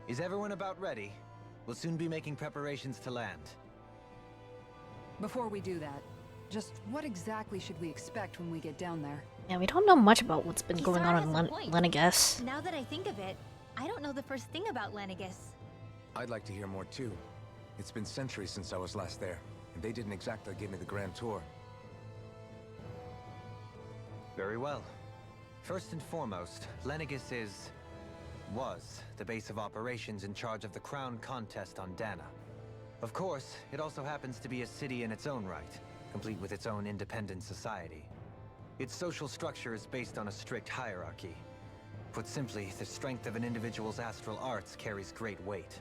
Is everyone about ready? We'll soon be making preparations to land. Before we do that, just what exactly should we expect when we get down there? Yeah, we don't know much about what's been going on in Kisara has a point. Lenegis. Now that I think of it, I don't know the first thing about Lenegis. I'd like to hear more too. It's been centuries since I was last there, and they didn't exactly give me the grand tour. Very well. First and foremost, lenegis was the base of operations in charge of the crown contest on Dana. Of course, it also happens to be a city in its own right, complete with its own independent society. Its social structure is based on a strict hierarchy. Put simply, the strength of an individual's astral arts carries great weight.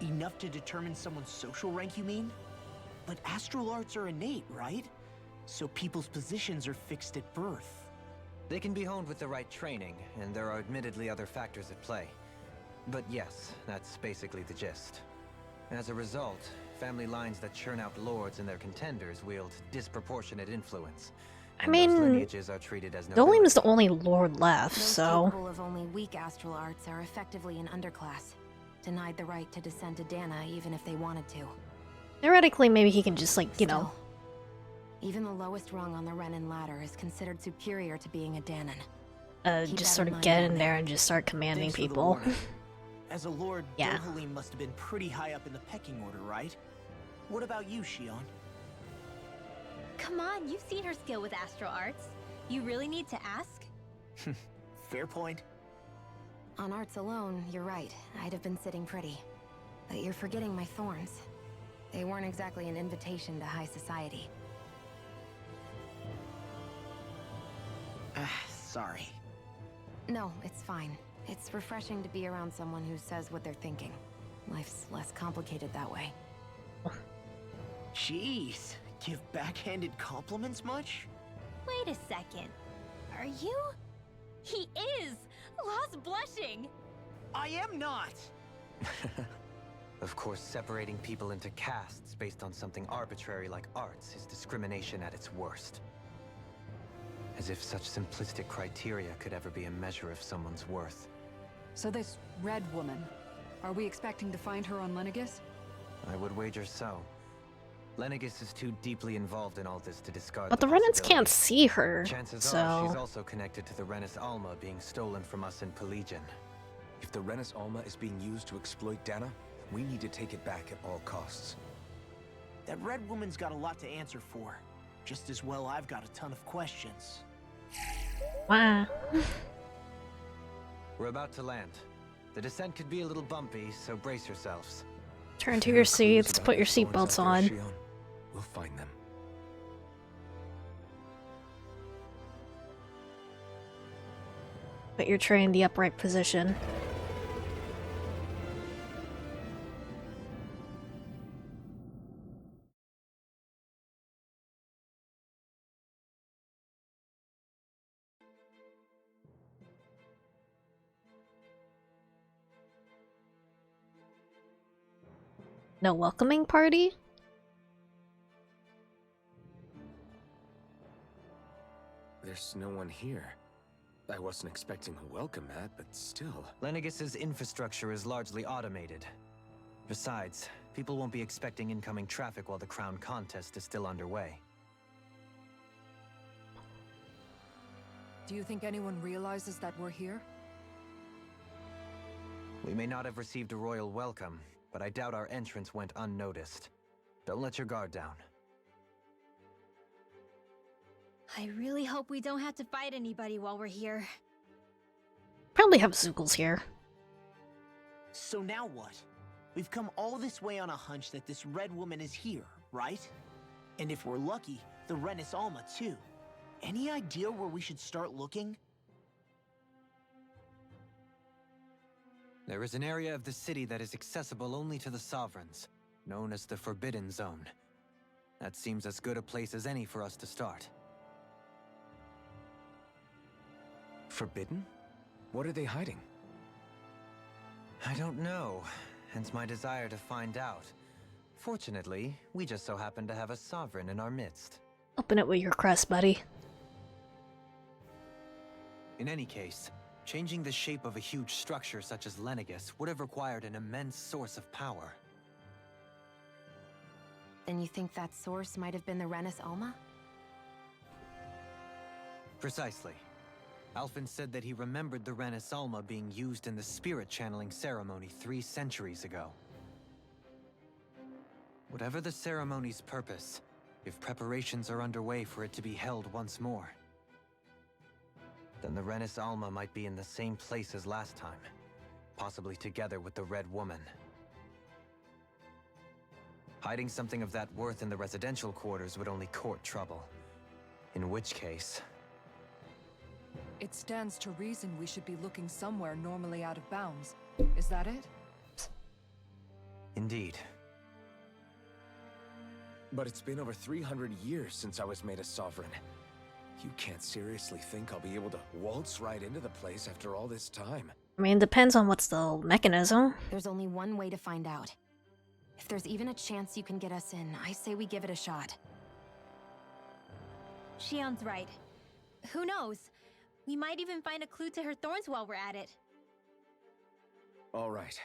Enough to determine someone's social rank, you mean? But astral arts are innate, right? So people's positions are fixed at birth. They can be honed with the right training, and there are admittedly other factors at play. But yes, that's basically the gist. As a result, family lines that churn out lords and their contenders wield disproportionate influence. I And mean, those lineages are treated as Dolim is the nobility. only lord left, Those so... capable of only weak astral arts are effectively an underclass, denied the right to descend to Dana even if they wanted to. Theoretically, maybe he can just, like, you know... Still, even the lowest rung on the Renin ladder is considered superior to being a Danon. Keep just that sort in of mind get down in there there. and just start commanding Thanks for the people. warning. As a lord, Yeah. Dohalim must have been pretty high up in the pecking order, right? What about you, Shion? Come on, you've seen her skill with astral arts. You really need to ask? Fair point. On arts alone, you're right. I'd have been sitting pretty. But you're forgetting my thorns. They weren't exactly an invitation to high society. Sorry. No, it's fine. It's refreshing to be around someone who says what they're thinking. Life's less complicated that way. Jeez, give backhanded compliments much? Wait a second. Are you? He is! Lost blushing! I am not! Of course, separating people into castes based on something arbitrary like arts is discrimination at its worst. As if such simplistic criteria could ever be a measure of someone's worth. So this red woman, are we expecting to find her on Lenegis? I would wager so. Lenegis is too deeply involved in all this to discard But the Renans can't possibility. see her, Chances so... are she's also connected to the Renis Alma being stolen from us in Pelegion. If the Renis Alma is being used to exploit Dana, we need to take it back at all costs. That red woman's got a lot to answer for. Just as well I've got a ton of questions. Wow. We're about to land. The descent could be a little bumpy, so brace yourselves. Turn to There your are clues seats, about put your those thorns out seatbelts there, on. Shion. We'll find them. Put your tray in the upright position. No welcoming party? There's no one here. I wasn't expecting a welcome mat, but still. Lenegis's infrastructure is largely automated. Besides, people won't be expecting incoming traffic while the crown contest is still underway. Do you think anyone realizes that we're here? We may not have received a royal welcome, but I doubt our entrance went unnoticed. Don't let your guard down. I really hope we don't have to fight anybody while we're here. Probably have Zoogles here. So now what? We've come all this way on a hunch that this red woman is here, right? And if we're lucky, the Renis Alma too. Any idea where we should start looking? There is an area of the city that is accessible only to the sovereigns, known as the Forbidden Zone. That seems as good a place as any for us to start. Forbidden? What are they hiding? I don't know, hence my desire to find out. Fortunately, we just so happen to have a sovereign in our midst. Open it with your crest, buddy. In any case, Changing the shape of a huge structure such as Lenegis would have required an immense source of power. Then you think that source might have been the Renis Alma? Precisely. Alphen said that he remembered the Renis Alma being used in the spirit channeling ceremony 3 centuries ago. Whatever the ceremony's purpose, if preparations are underway for it to be held once more, then the Renis Alma might be in the same place as last time, possibly together with the Red Woman. Hiding something of that worth in the residential quarters would only court trouble. In which case... It stands to reason we should be looking somewhere normally out of bounds. Is that it? Indeed. But it's been over 300 years since I was made a sovereign. You can't seriously think I'll be able to waltz right into the place after all this time. I mean, it depends on what's the mechanism. There's only one way to find out. If there's even a chance you can get us in, I say we give it a shot. Shion's right. Who knows? We might even find a clue to her thorns while we're at it. All right.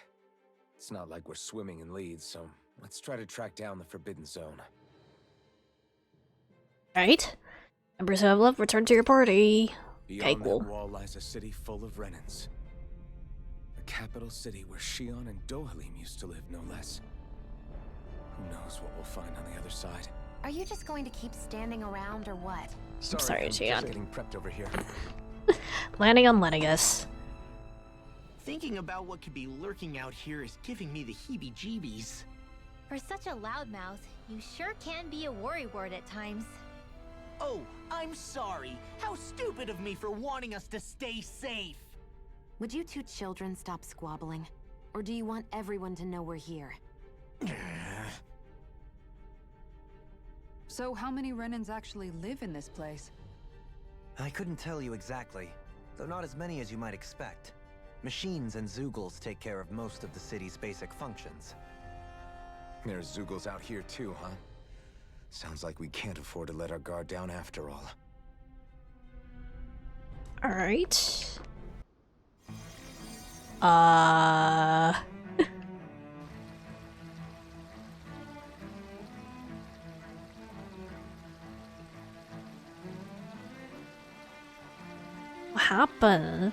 It's not like we're swimming in leads, so let's try to track down the Forbidden Zone. Right? Members who have left, return to your party. Beyond Okay, cool. that wall lies a city full of Renans. The capital city where Shion and Dohalim used to live, no less. Who knows what we'll find on the other side? Are you just going to keep standing around or what? Sorry, I'm Shion. just getting prepped over here. Landing on Lenegis. Thinking about what could be lurking out here is giving me the heebie-jeebies. For such a loudmouth, you sure can be a worrywart at times. Oh, I'm sorry. How stupid of me for wanting us to stay safe. Would you two children stop squabbling? Or do you want everyone to know we're here? So how many Renans actually live in this place? I couldn't tell you exactly, though not as many as you might expect. Machines and Zeugles take care of most of the city's basic functions. There's Zeugles out here too, huh? Sounds like we can't afford to let our guard down after all. Alright. What happened?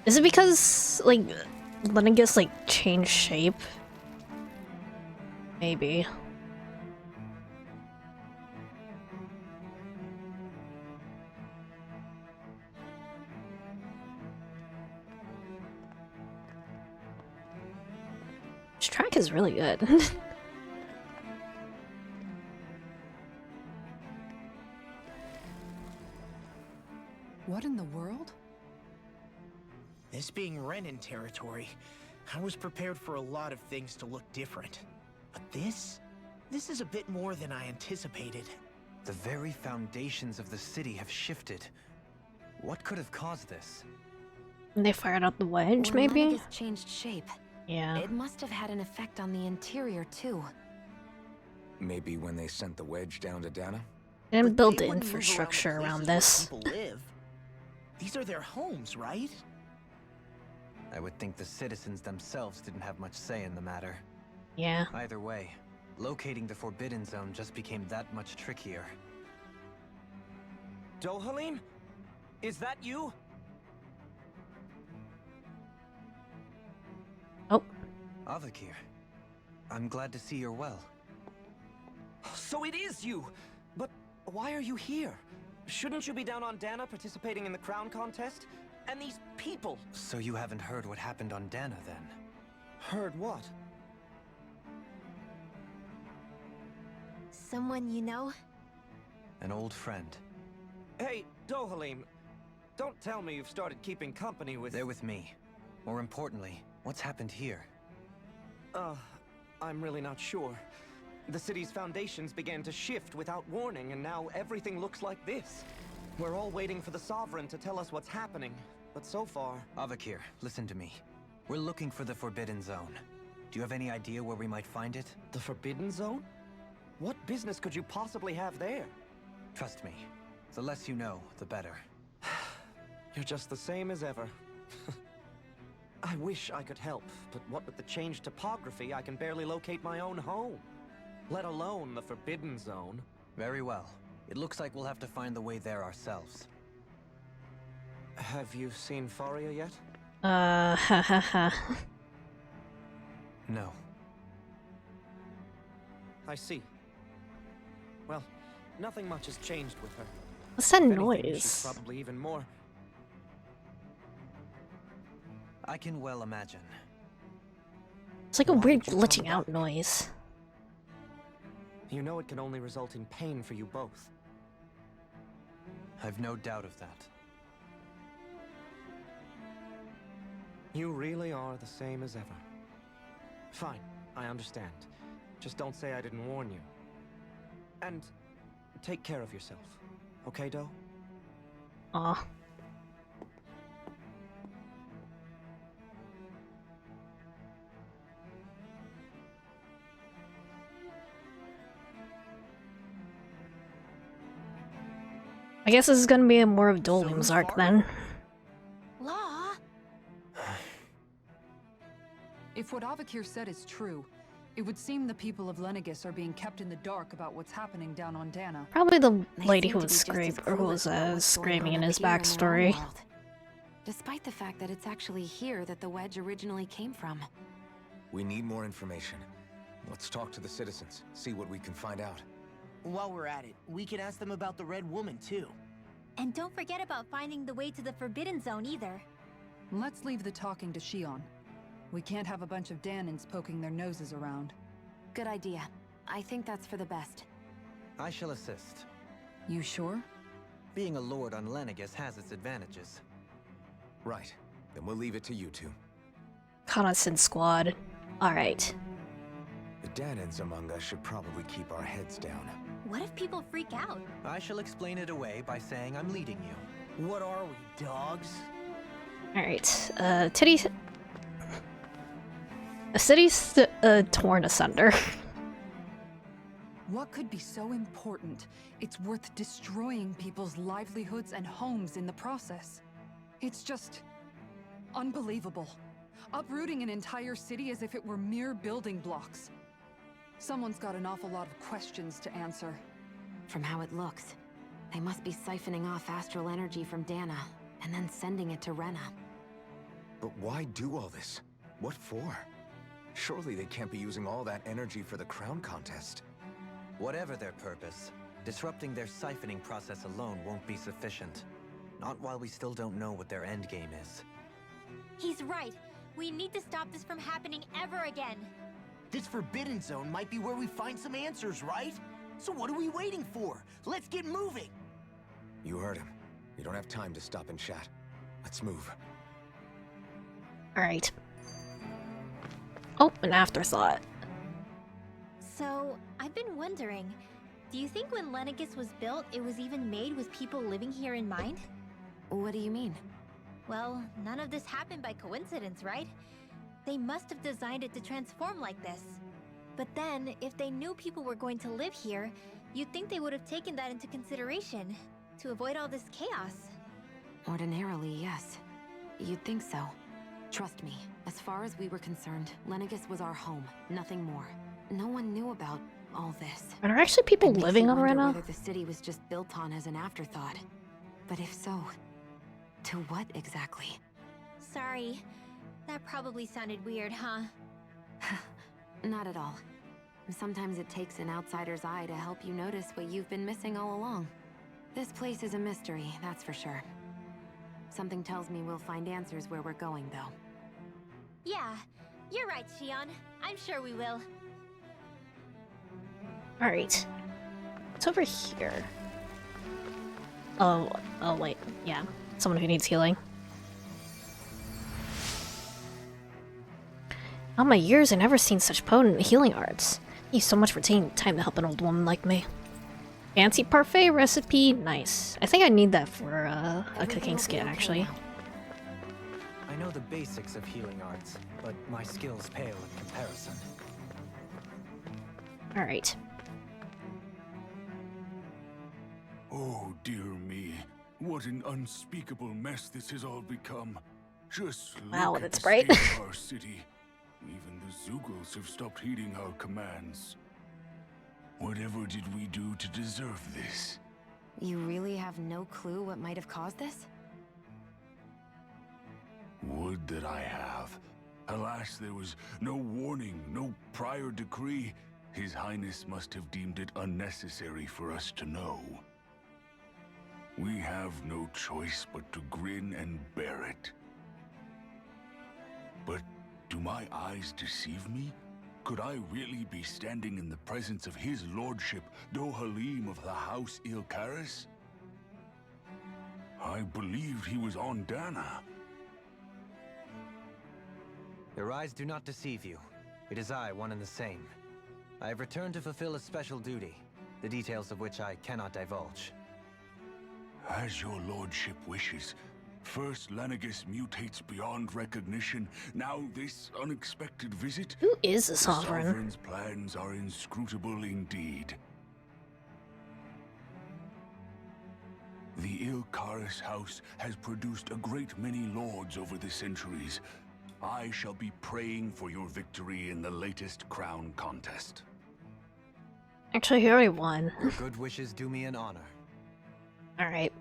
Is it because, like, Lenegis, like, changed shape? Maybe. This track is really good. What in the world? This being Renan territory, I was prepared for a lot of things to look different. But this is a bit more than I anticipated. The very foundations of the city have shifted. What could have caused this? They fired out the wedge, When maybe? Lenegis changed shape, Yeah. it must have had an effect on the interior too. Maybe when they sent the wedge down to Dana? They didn't But build they the wouldn't move infrastructure the around places this. where people live. These are their homes, right? I would think the citizens themselves didn't have much say in the matter. Yeah. Either way, locating the Forbidden Zone just became that much trickier. Dohalim? Is that you? Oh. Avakir, I'm glad to see you're well. So it is you! But why are you here? Shouldn't you be down on Dana participating in the crown contest? And these people! So you haven't heard what happened on Dana, then? Heard what? Someone you know? An old friend. Hey, Dohalim, don't tell me you've started keeping company with... They're with me. More importantly, what's happened here? I'm really not sure. The city's foundations began to shift without warning, and now everything looks like this. We're all waiting for the Sovereign to tell us what's happening, but so far... Avakir, listen to me. We're looking for the Forbidden Zone. Do you have any idea where we might find it? The Forbidden Zone? What business could you possibly have there? Trust me. The less you know, the better. You're just the same as ever. I wish I could help, but what with the changed topography, I can barely locate my own home. Let alone the Forbidden Zone. Very well. It looks like we'll have to find the way there ourselves. Have you seen Faria yet? Hahaha. No. I see. Well, nothing much has changed with her. What's that If anything, noise? she's probably even more. I can well imagine. It's like a Why weird did you come glitching out back? noise. You know it can only result in pain for you both. I've no doubt of that. You really are the same as ever. Fine, I understand. Just don't say I didn't warn you. And take care of yourself. Okay, Doe? Aw. I guess this is gonna be a more of Dolim's arc then. Law? If what Avakir said is true, it would seem the people of Lenegis are being kept in the dark about what's happening down on Dana. Probably the They lady seem who to was be just as scraped or who clueless was about what's going screaming on in up his here in their own backstory. world. Despite the fact that it's actually here that the wedge originally came from. We need more information. Let's talk to the citizens, see what we can find out. While we're at it, we can ask them about the Red Woman, too. And don't forget about finding the way to the Forbidden Zone either. Let's leave the talking to Shion. We can't have a bunch of Danins poking their noses around. Good idea. I think that's for the best. I shall assist. You sure? Being a lord on Lenegis has its advantages. Right. Then we'll leave it to you two. Connaissance squad. Alright. The Danins among us should probably keep our heads down. What if people freak out? I shall explain it away by saying I'm leading you. What are we, dogs? Alright. Titty. The city's torn asunder. What could be so important? It's worth destroying people's livelihoods and homes in the process. It's just unbelievable. Uprooting an entire city as if it were mere building blocks. Someone's got an awful lot of questions to answer. From how it looks, they must be siphoning off astral energy from Dana, and then sending it to Rena. But why do all this? What for? Surely they can't be using all that energy for the crown contest. Whatever their purpose, disrupting their siphoning process alone won't be sufficient. Not while we still don't know what their endgame is. He's right. We need to stop this from happening ever again. This Forbidden Zone might be where we find some answers, right? So what are we waiting for? Let's get moving! You heard him. We don't have time to stop and chat. Let's move. Alright. Oh, an afterthought. So, I've been wondering, do you think when Lenegis was built, it was even made with people living here in mind? What do you mean? Well, none of this happened by coincidence, right? They must have designed it to transform like this. But then, if they knew people were going to live here, you'd think they would have taken that into consideration, to avoid all this chaos. Ordinarily, yes. You'd think so. Trust me, as far as we were concerned, Lenegis was our home, nothing more. No one knew about all this. Are there actually people It makes living you on wonder Rena? whether the city was just built on as an afterthought. But if so, to what exactly? Sorry, that probably sounded weird, huh? Not at all. Sometimes it takes an outsider's eye to help you notice what you've been missing all along. This place is a mystery, that's for sure. Something tells me we'll find answers where we're going, though. Yeah, you're right, Shion. I'm sure we will. Alright. It's over here. Oh, wait. Yeah. Someone who needs healing. All my years, I've never seen such potent healing arts. Thank you so much for taking time to help an old woman like me. Fancy parfait recipe? Nice. I think I need that for a cooking skit, actually. I know the basics of healing arts, but my skills pale in comparison. Alright. Oh, dear me. What an unspeakable mess this has all become. Just Wow, look at that's the bright. state of our city. Even the Zugals have stopped heeding our commands. Whatever did we do to deserve this? You really have no clue what might have caused this? Would that I have. Alas, there was no warning, no prior decree. His Highness must have deemed it unnecessary for us to know. We have no choice but to grin and bear it. But do my eyes deceive me? Could I really be standing in the presence of his lordship, Dohalim of the House Ilkaris? I believed he was on Dana. Your eyes do not deceive you. It is I, one and the same. I have returned to fulfill a special duty, the details of which I cannot divulge. As your lordship wishes. First lenegis mutates beyond recognition, now this unexpected visit? Who is the The Sovereign? Sovereign's plans are inscrutable indeed. The Ilkaris house has produced a great many lords over the centuries. I shall be praying for your victory in the latest crown contest. Actually, he already won. Your good wishes do me an honor. Alright.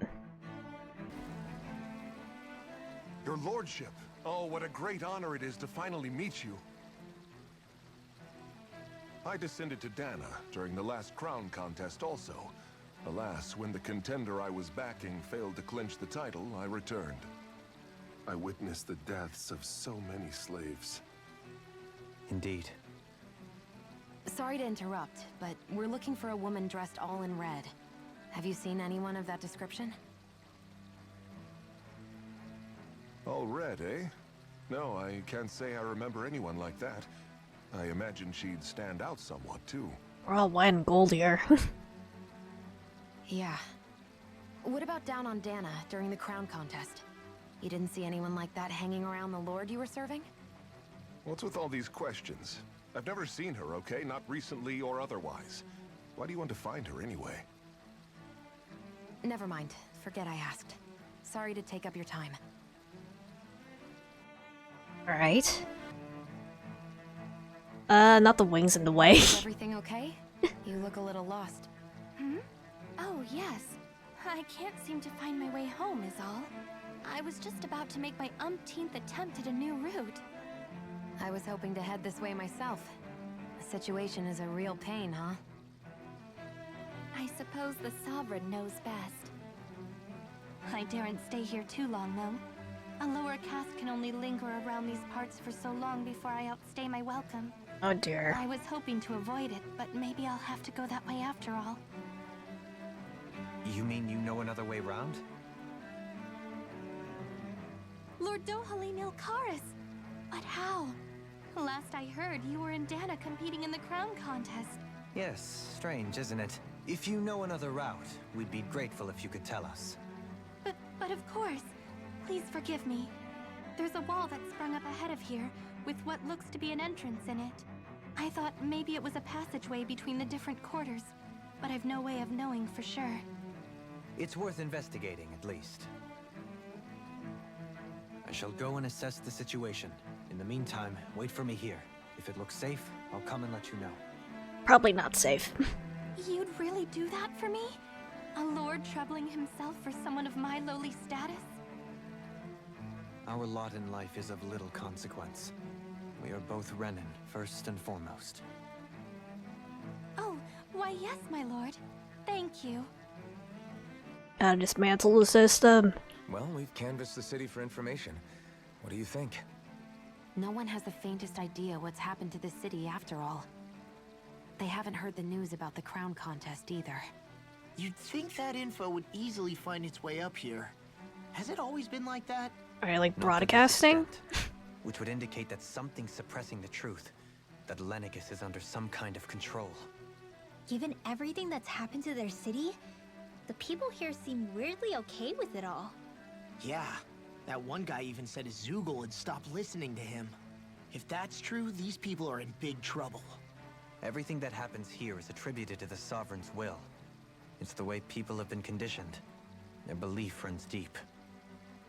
Your lordship. Oh, what a great honor it is to finally meet you. I descended to Dana during the last crown contest also. Alas, when the contender I was backing failed to clinch the title, I returned. I witnessed the deaths of so many slaves. Indeed. Sorry to interrupt, but we're looking for a woman dressed all in red. Have you seen anyone of that description? All red, eh? No, I can't say I remember anyone like that. I imagine she'd stand out somewhat, too. We're all white and gold here. Yeah. What about down on Dana during the crown contest? You didn't see anyone like that hanging around the lord you were serving? What's with all these questions? I've never seen her, okay? Not recently or otherwise. Why do you want to find her anyway? Never mind. Forget I asked. Sorry to take up your time. Alright. Not the wings in the way. Is everything okay? You look a little lost. Hmm? Oh, yes. I can't seem to find my way home is all. I was just about to make my umpteenth attempt at a new route. I was hoping to head this way myself. The situation is a real pain, huh? I suppose the Sovereign knows best. I daren't stay here too long, though. A lower caste can only linger around these parts for so long before I outstay my welcome. Oh dear. I was hoping to avoid it, but maybe I'll have to go that way after all. You mean you know another way round? Lord Dohalim Ilkaris! But how? Last I heard, you were in Dana competing in the crown contest. Yes, strange, isn't it? If you know another route, we'd be grateful if you could tell us. But of course. Please forgive me. There's a wall that sprung up ahead of here, with what looks to be an entrance in it. I thought maybe it was a passageway between the different quarters, but I've no way of knowing for sure. It's worth investigating, at least. I shall go and assess the situation. In the meantime, wait for me here. If it looks safe, I'll come and let you know. Probably not safe. You'd really do that for me? A lord troubling himself for someone of my lowly status? Our lot in life is of little consequence. We are both Renin, first and foremost. Oh, why yes, my lord. Thank you. Gotta dismantle the system. Well, we've canvassed the city for information. What do you think? No one has the faintest idea what's happened to this city after all. They haven't heard the news about the crown contest either. You'd think that info would easily find its way up here. Has it always been like that? Are you like Not to this broadcasting? extent, which would indicate that something's suppressing the truth. That Lenegis is under some kind of control. Given everything that's happened to their city, the people here seem weirdly okay with it all. Yeah, that one guy even said his Zoogle had stopped listening to him. If that's true, these people are in big trouble. Everything that happens here is attributed to the Sovereign's will. It's the way people have been conditioned. Their belief runs deep.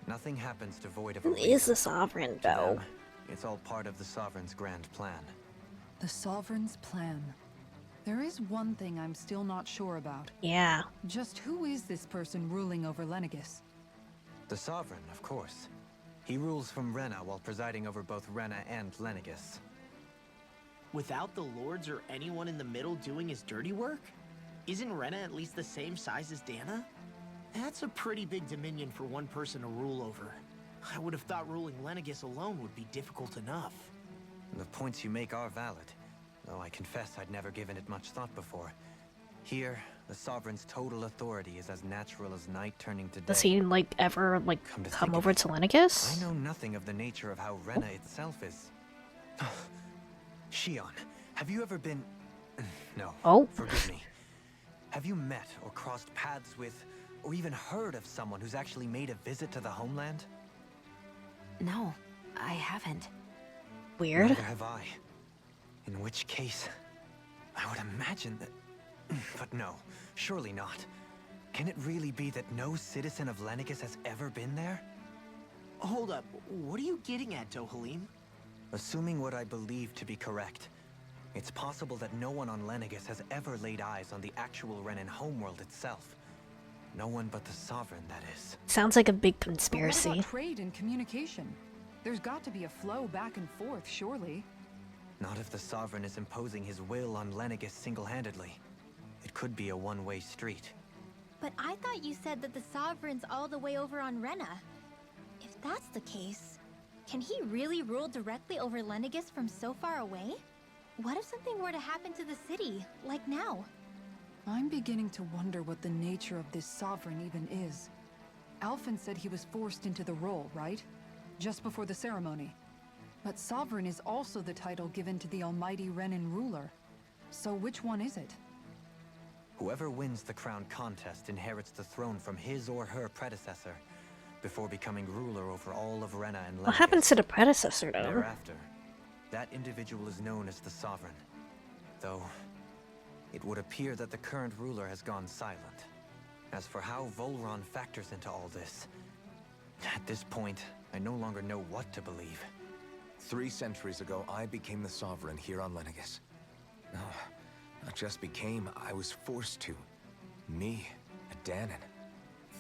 Nothing happens devoid of a Who reason. is the Sovereign, To though? them, it's all part of the Sovereign's grand plan. The Sovereign's plan. There is one thing I'm still not sure about. Yeah. Just who is this person ruling over Lenegis? The Sovereign, of course. He rules from Rena while presiding over both Rena and Lenegis. Without the lords or anyone in the middle doing his dirty work? Isn't Rena at least the same size as Dana? That's a pretty big dominion for one person to rule over. I would have thought ruling Lenegis alone would be difficult enough. The points you make are valid, though I confess I'd never given it much thought before. Here, the Sovereign's total authority is as natural as night turning to day. Does he, like, ever, like, come over to Lenegis? I know nothing of the nature of how Rena itself is. Shion, have you ever been... No, forgive me. Have you met or crossed paths with, or even heard of someone who's actually made a visit to the homeland? No, I haven't. Weird. Neither have I. In which case, I would imagine that... But no, surely not. Can it really be that no citizen of Lenegis has ever been there? Hold up, what are you getting at, Dohalim? Assuming what I believe to be correct, it's possible that no one on Lenegis has ever laid eyes on the actual Renan homeworld itself. No one but the Sovereign, that is. Sounds like a big But what conspiracy. about trade and communication? There's got to be a flow back and forth, surely. Not if the Sovereign is imposing his will on Lenegis single-handedly. It could be a one-way street. But I thought you said that the Sovereign's all the way over on Rena. If that's the case, can he really rule directly over Lenegis from so far away? What if something were to happen to the city, like now? I'm beginning to wonder what the nature of this Sovereign even is. Alphen said he was forced into the role, right? Just before the ceremony. But Sovereign is also the title given to the almighty Renan ruler. So which one is it? Whoever wins the crown contest inherits the throne from his or her predecessor, before becoming ruler over all of Rena and Lenegis. What happened to the predecessor, though? Thereafter, that individual is known as the Sovereign. Though, it would appear that the current ruler has gone silent. As for how Volron factors into all this, at this point, I no longer know what to believe. 3 centuries ago, I became the Sovereign here on Lenegis. No, not just became, I was forced to. Me, a Danon.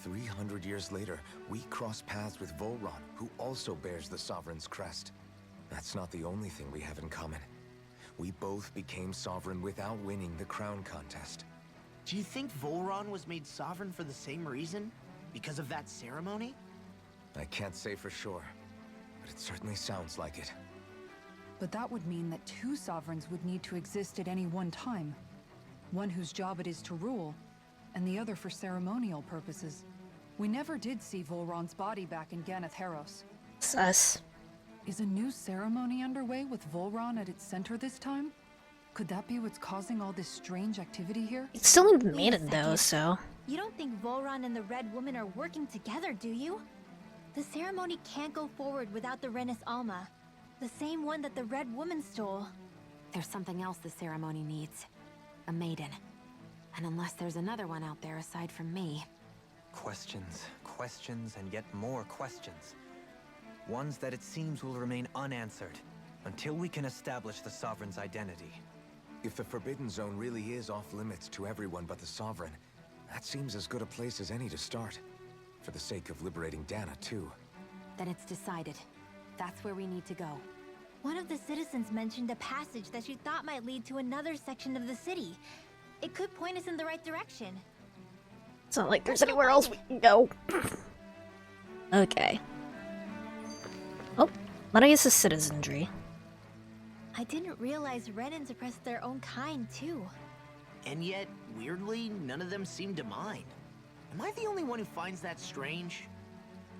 300 years later, we cross paths with Volron, who also bears the Sovereign's crest. That's not the only thing we have in common. We both became Sovereign without winning the crown contest. Do you think Volron was made Sovereign for the same reason? Because of that ceremony? I can't say for sure, but it certainly sounds like it. But that would mean that 2 Sovereigns would need to exist at any one time. One whose job it is to rule, and the other for ceremonial purposes. We never did see Volron's body back in Ganeth Heros. Sus. Is a new ceremony underway with Volron at its center this time? Could that be what's causing all this strange activity here? It's still in Wait a maiden, though, second. so... You don't think Volron and the Red Woman are working together, do you? The ceremony can't go forward without the Renis Alma. The same one that the Red Woman stole. There's something else the ceremony needs. A maiden. And unless there's another one out there aside from me... Questions, questions, and yet more questions. Ones that it seems will remain unanswered, until we can establish the Sovereign's identity. If the Forbidden Zone really is off limits to everyone but the Sovereign, that seems as good a place as any to start. For the sake of liberating Dana, too. Then it's decided. That's where we need to go. One of the citizens mentioned a passage that she thought might lead to another section of the city. It could point us in the right direction. It's not like there's anywhere else we can go. Okay. Oh, Lenegis' citizenry. I didn't realize Renans oppressed their own kind, too. And yet, weirdly, none of them seem to mind. Am I the only one who finds that strange?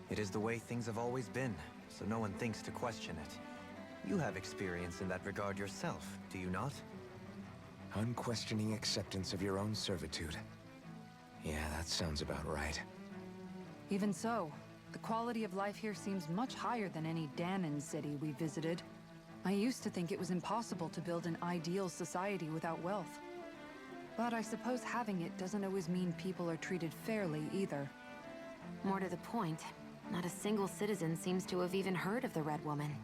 It is the way things have always been, so no one thinks to question it. You have experience in that regard yourself, do you not? Unquestioning acceptance of your own servitude. Yeah, that sounds about right. Even so, the quality of life here seems much higher than any Danon city we visited. I used to think it was impossible to build an ideal society without wealth. But I suppose having it doesn't always mean people are treated fairly either. More to the point, not a single citizen seems to have even heard of the Red Woman.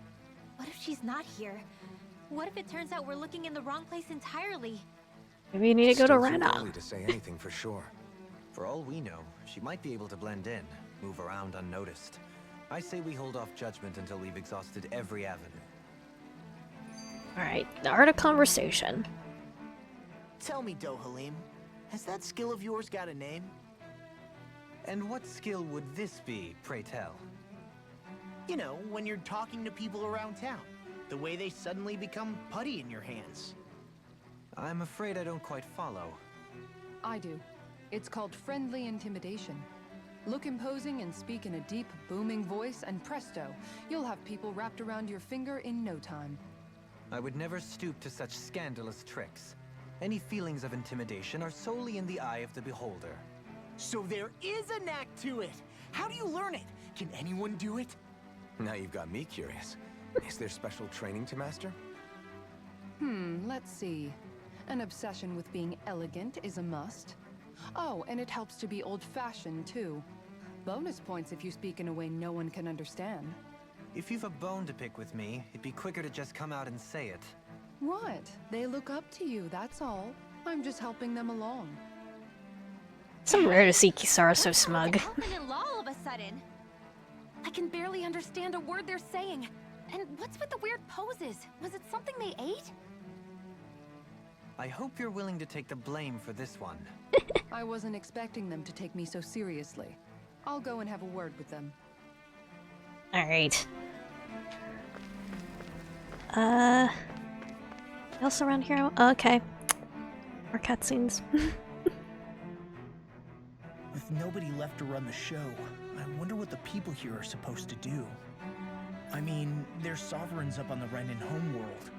What if she's not here? What if it turns out we're looking in the wrong place entirely? Maybe you need to go to Still too Rena. early to say anything for sure. For all we know, she might be able to blend in, move around unnoticed. I say we hold off judgment until we've exhausted every avenue. Alright, the art of conversation. Tell me, Dohalim, has that skill of yours got a name? And what skill would this be, pray tell? You know, when you're talking to people around town. The way they suddenly become putty in your hands. I'm afraid I don't quite follow. I do. It's called friendly intimidation. Look imposing and speak in a deep, booming voice, and presto, you'll have people wrapped around your finger in no time. I would never stoop to such scandalous tricks. Any feelings of intimidation are solely in the eye of the beholder. So there is a knack to it! How do you learn it? Can anyone do it? Now you've got me curious. Is there special training to master? Let's see. An obsession with being elegant is a must. Oh, and it helps to be old-fashioned, too. Bonus points if you speak in a way no one can understand. If you've a bone to pick with me, it'd be quicker to just come out and say it. What? They look up to you, that's all. I'm just helping them along. So rare to see Kisara so smug. Elfin-in-law all of a sudden. I can barely understand a word they're saying. And what's with the weird poses? Was it something they ate? I hope you're willing to take the blame for this one. I wasn't expecting them to take me so seriously. I'll go and have a word with them. Alright. Else around here? Okay. More cutscenes. With nobody left to run the show, I wonder what the people here are supposed to do. I mean, their sovereigns up on the Renin homeworld,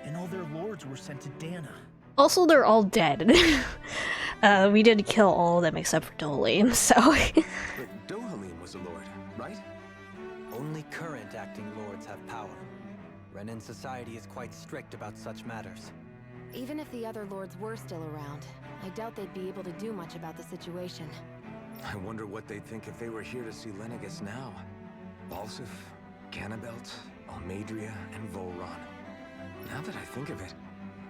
and all their lords were sent to Dana. Also, they're all dead. We did kill all of them except for Dohalim, so... But Dohalim was a lord, right? Only current acting lords have power. Renin society is quite strict about such matters. Even if the other lords were still around, I doubt they'd be able to do much about the situation. I wonder what they'd think if they were here to see Lenegis now. Balsif, Cannabelt, Almadria, and Volron. Now that I think of it,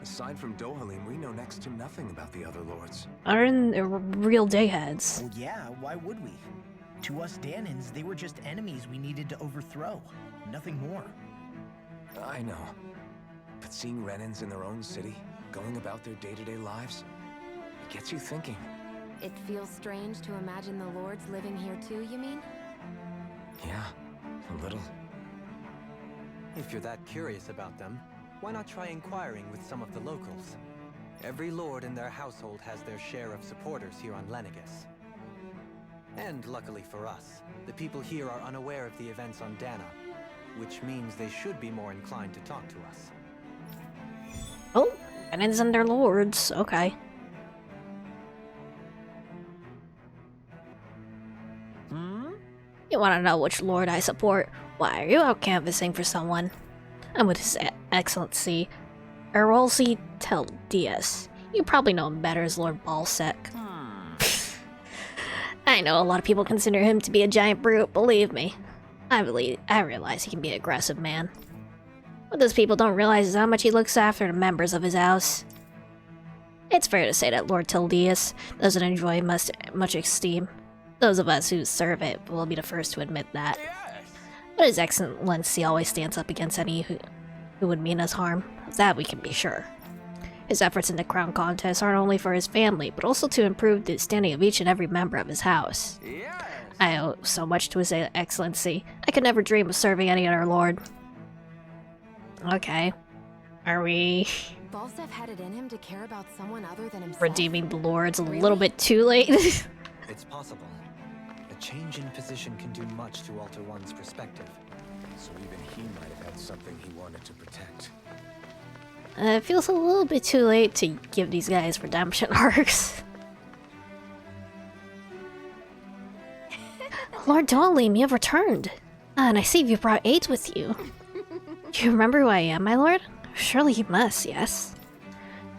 aside from Dohalim, we know next to nothing about the other lords. Aren't they real dayheads? Well, yeah, why would we? To us Danans, they were just enemies we needed to overthrow. Nothing more. I know. But seeing Renins in their own city, going about their day-to-day lives, it gets you thinking. It feels strange to imagine the lords living here too, you mean? Yeah, a little. If you're that curious about them, why not try inquiring with some of the locals? Every lord in their household has their share of supporters here on Lenegis. And luckily for us, the people here are unaware of the events on Dana, which means they should be more inclined to talk to us. Oh, Renins and their lords, okay. You want to know which lord I support? Why, are you out canvassing for someone? I'm with His Excellency, Erolzi Teldias. You probably know him better as Lord Balsec. I know a lot of people consider him to be a giant brute, believe me. I realize he can be an aggressive man. What those people don't realize is how much he looks after the members of his house. It's fair to say that Lord Teldias doesn't enjoy much esteem. Those of us who serve it will be the first to admit that. But His Excellency always stands up against any who would mean us harm. Of that we can be sure. His efforts in the crown contest aren't only for his family, but also to improve the standing of each and every member of his house. I owe so much to His Excellency. I could never dream of serving any other lord. Okay. Are we Balsef had it in him to care about someone other than himself? redeeming the lords a little bit too late? It's possible. A change in position can do much to alter one's perspective. So even he might have had something he wanted to protect. It feels a little bit too late to give these guys redemption arcs. Lord Dohalim, you have returned. And I see you brought aides with you. Do you remember who I am, my lord? Surely you must, yes.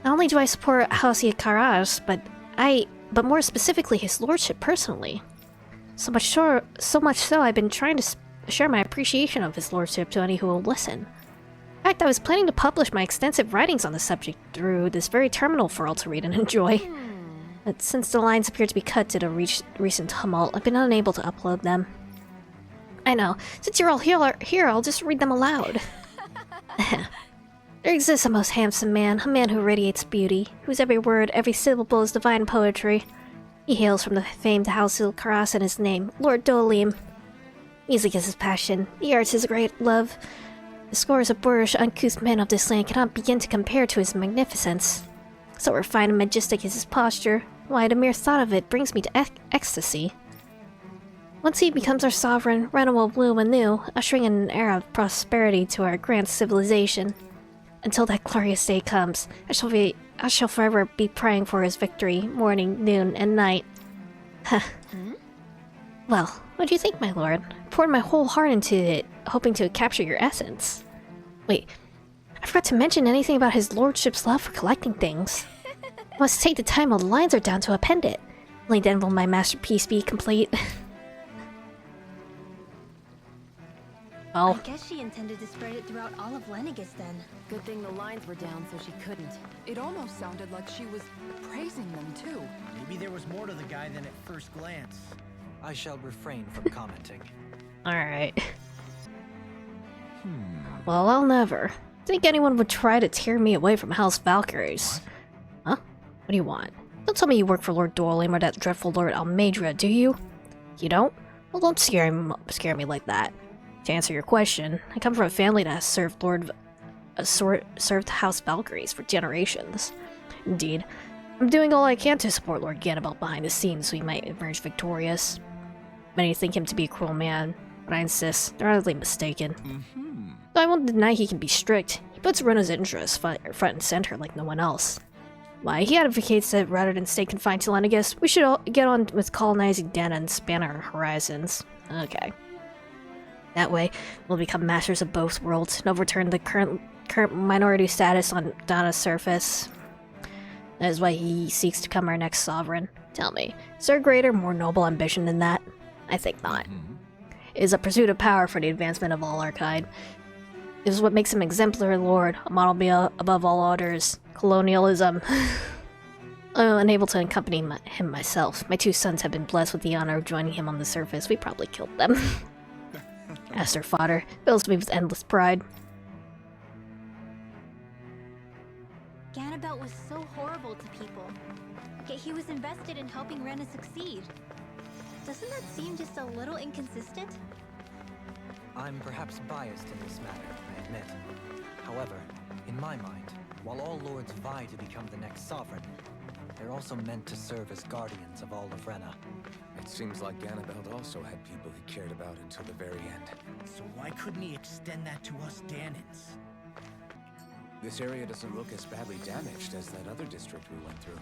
Not only do I support House Yakaras, but more specifically his lordship personally. So much so I've been trying to share my appreciation of his lordship to any who will listen. In fact, I was planning to publish my extensive writings on the subject through this very terminal for all to read and enjoy. But since the lines appear to be cut due to recent tumult, I've been unable to upload them. I know. Since you're all here, I'll just read them aloud. There exists a most handsome man, a man who radiates beauty, whose every word, every syllable is divine poetry. He hails from the famed House of Karas and his name, Lord Dolim. Music is his passion, the arts his great love. The scores of boorish, uncouth men of this land cannot begin to compare to his magnificence. So refined and majestic is his posture, why the mere thought of it brings me to ecstasy. Once he becomes our sovereign, Rena will bloom anew, ushering in an era of prosperity to our grand civilization. Until that glorious day comes, I shall forever be praying for his victory, morning, noon, and night. Well, what do you think, my lord? I poured my whole heart into it, hoping to capture your essence. Wait, I forgot to mention anything about his lordship's love for collecting things. I must take the time while the lines are down to append it. Only then will my masterpiece be complete. Oh. I guess she intended to spread it throughout all of Lenegis then. Good thing the lines were down so she couldn't. It almost sounded like she was praising them too. Maybe there was more to the guy than at first glance. I shall refrain from commenting. Alright. Well, I'll never think anyone would try to tear me away from House Valkyries. Huh? What do you want? Don't tell me you work for Lord Dolim or that dreadful Lord Almedria, do you? You don't? Well, don't scare me like that. To answer your question, I come from a family that has served House Valkyries for generations. Indeed, I'm doing all I can to support Lord Ganabelt behind the scenes so he might emerge victorious. Many think him to be a cruel man, but I insist they're utterly mistaken. Though I won't deny he can be strict, he puts Rena's interests front and center like no one else. Why, he advocates that rather than stay confined to Lenegis, we should all get on with colonizing Dana and span our horizons. Okay. That way, we'll become masters of both worlds and overturn the current minority status on Dana's surface. That is why he seeks to become our next sovereign. Tell me, is there a greater, more noble ambition than that? I think not. It is a pursuit of power for the advancement of all our kind. It is what makes him exemplary lord, a model above all others. Colonialism. I'm unable to accompany him myself. My two sons have been blessed with the honor of joining him on the surface. We probably killed them. As their fodder, fills me with endless pride. Ganabelt was so horrible to people, yet he was invested in helping Rena succeed. Doesn't that seem just a little inconsistent? I'm perhaps biased in this matter, I admit. However, in my mind, while all lords vie to become the next sovereign, they're also meant to serve as guardians of all of Rena. It seems like Ganabelt also had people he cared about until the very end. So why couldn't he extend that to us Danans? This area doesn't look as badly damaged as that other district we went through.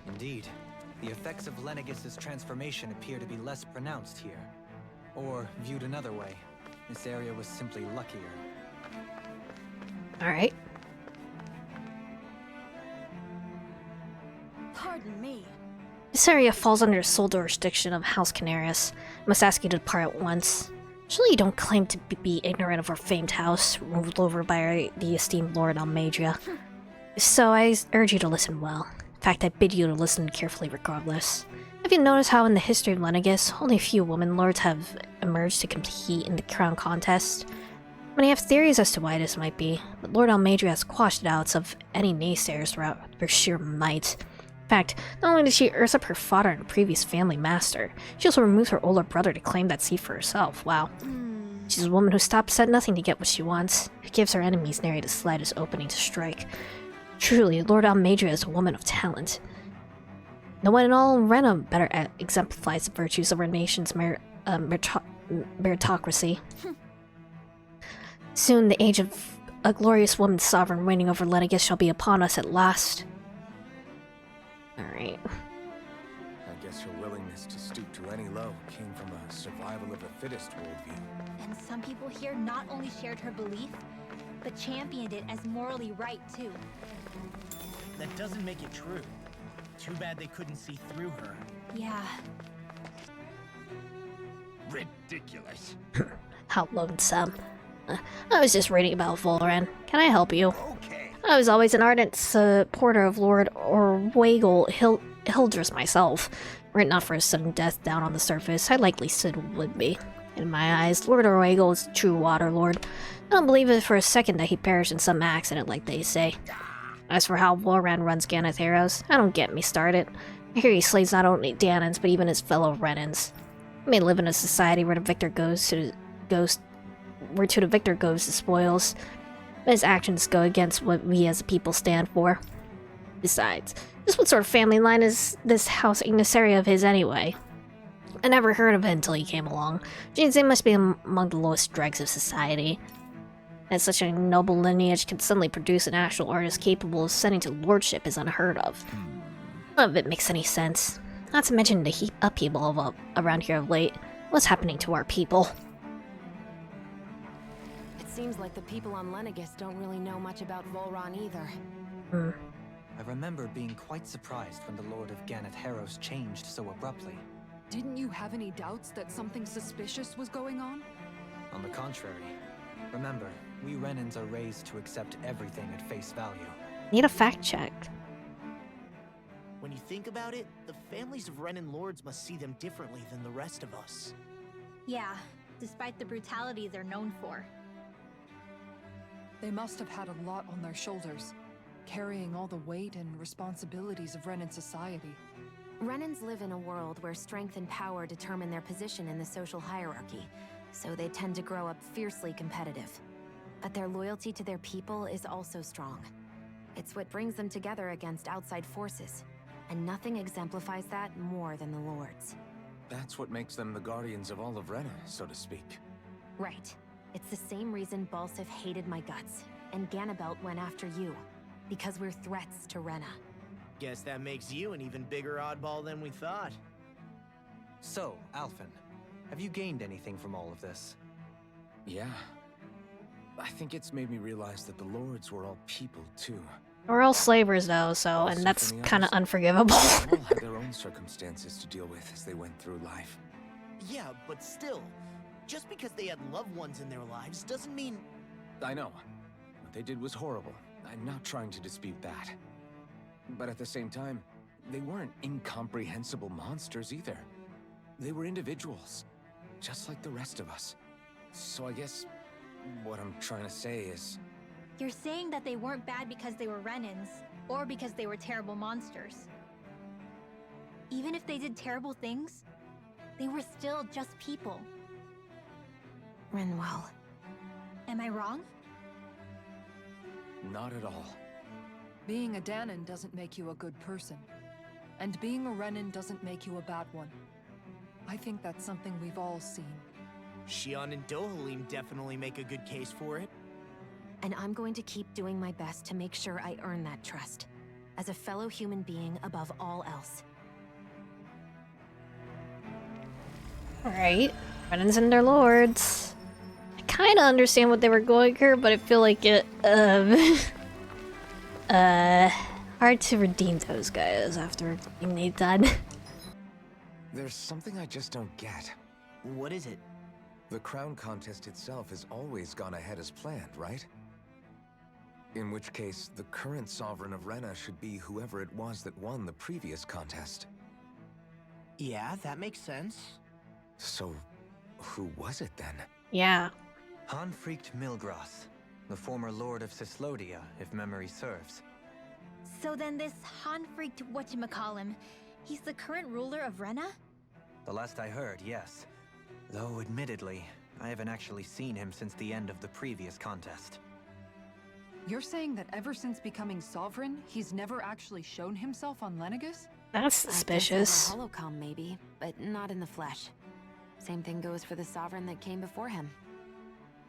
Indeed. The effects of Lenegis's transformation appear to be less pronounced here. Or, viewed another way, this area was simply luckier. Alright. Pardon me. This area falls under the sole jurisdiction of House Canarius. I must ask you to depart at once. Surely you don't claim to be ignorant of our famed house, ruled over by the esteemed Lord Almedria. If so, I urge you to listen well. In fact, I bid you to listen carefully regardless. Have you noticed how in the history of Lenegis, only a few women lords have emerged to compete in the crown contest? Many have theories as to why this might be, but Lord Almedria has quashed the doubts of any naysayers throughout their sheer might. In fact, not only did she usurp her father and previous family master, she also removed her older brother to claim that seat for herself. Wow. She's a woman who stops at nothing to get what she wants, who gives her enemies nary the slightest opening to strike. Truly, Lord Almedria is a woman of talent. No one in all Rena better exemplifies the virtues of our nation's meritocracy. Soon, the age of a glorious woman sovereign reigning over Lenegis shall be upon us at last. Alright. I guess her willingness to stoop to any low came from a survival of the fittest worldview. And some people here not only shared her belief, but championed it as morally right too. That doesn't make it true. Too bad they couldn't see through her. Yeah. Ridiculous. How lonesome. I was just reading about Volran. Can I help you? Okay. I was always an ardent supporter of Lord Orwagel Hildress myself. Were it not for his sudden death down on the surface, I likely still would be. In my eyes, Lord Orwagel is a true water lord. I don't believe it for a second that he perished in some accident like they say. As for how Volran runs Ganatheros, I don't get me started. I hear he slays not only Danans, but even his fellow Renans. I may live in a society where the victor goes to the victor goes the spoils. But his actions go against what we as a people stand for. Besides, just what sort of family line is this House Ignisaria of his anyway? I never heard of it until he came along. Geez, they must be among the lowest dregs of society. That such a noble lineage can suddenly produce an actual artist capable of ascending to lordship is unheard of. None of it makes any sense. Not to mention the upheaval around here of late. What's happening to our people? It seems like the people on Lenegis don't really know much about Volran either. I remember being quite surprised when the Lord of Ganatheros changed so abruptly. Didn't you have any doubts that something suspicious was going on? On the contrary. Remember, we Renans are raised to accept everything at face value. Need a fact check. When you think about it, the families of Renan lords must see them differently than the rest of us. Yeah, despite the brutality they're known for. They must have had a lot on their shoulders, carrying all the weight and responsibilities of Renan society. Renans live in a world where strength and power determine their position in the social hierarchy, so they tend to grow up fiercely competitive. But their loyalty to their people is also strong. It's what brings them together against outside forces, and nothing exemplifies that more than the Lords. That's what makes them the guardians of all of Rena, so to speak. Right. It's the same reason Balsif hated my guts, and Ganabelt went after you. Because we're threats to Rena. Guess that makes you an even bigger oddball than we thought. So, Alphen, have you gained anything from all of this? Yeah. I think it's made me realize that the lords were all people, too. We're all slavers though, so, and that's kind of unforgivable. All had their own circumstances to deal with as they went through life. Yeah, but still, just because they had loved ones in their lives doesn't mean... I know. What they did was horrible. I'm not trying to dispute that. But at the same time, they weren't incomprehensible monsters either. They were individuals, just like the rest of us. So I guess what I'm trying to say is... You're saying that they weren't bad because they were Renans, or because they were terrible monsters. Even if they did terrible things, they were still just people. Rinwell. Am I wrong? Not at all. Being a Danan doesn't make you a good person. And being a Renan doesn't make you a bad one. I think that's something we've all seen. Xion and Dohalim definitely make a good case for it. And I'm going to keep doing my best to make sure I earn that trust. As a fellow human being above all else. Alright. Renans and their lords. I kinda understand what they were going here, but I feel like it, hard to redeem those guys after everything they've done. There's something I just don't get. What is it? The crown contest itself has always gone ahead as planned, right? In which case, the current sovereign of Rena should be whoever it was that won the previous contest. Yeah, that makes sense. So, who was it then? Yeah. Hanfried Milgras, the former lord of Cislodia, if memory serves. So then this Hanfried whatchamacallem, he's the current ruler of Rena? The last I heard, yes. Though, admittedly, I haven't actually seen him since the end of the previous contest. You're saying that ever since becoming sovereign, he's never actually shown himself on Lenegis? That's suspicious. Over holocom maybe, but not in the flesh. Same thing goes for the sovereign that came before him.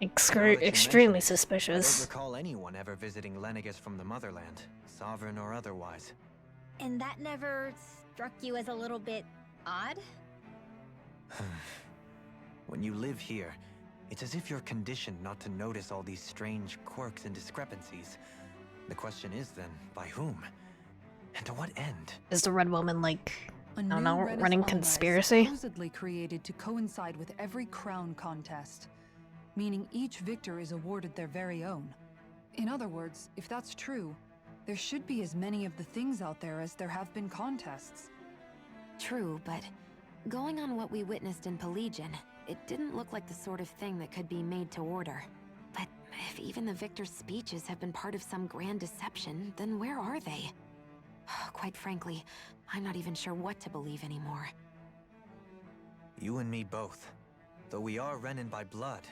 Extremely I suspicious. don't recall anyone ever visiting Lenegis from the motherland, sovereign or otherwise. And that never struck you as a little bit odd? When you live here, it's as if you're conditioned not to notice all these strange quirks and discrepancies. The question is then, by whom? And to what end? Is the red woman like A I don't new know, Renus running Alma is conspiracy? supposedly created to coincide with every crown contest, meaning each victor is awarded their very own. In other words, if that's true, there should be as many of the things out there as there have been contests. True, but going on what we witnessed in Pelagian, it didn't look like the sort of thing that could be made to order. But if even the victor's speeches have been part of some grand deception, then where are they? Quite frankly, I'm not even sure what to believe anymore. You and me both. Though we are Renin by blood,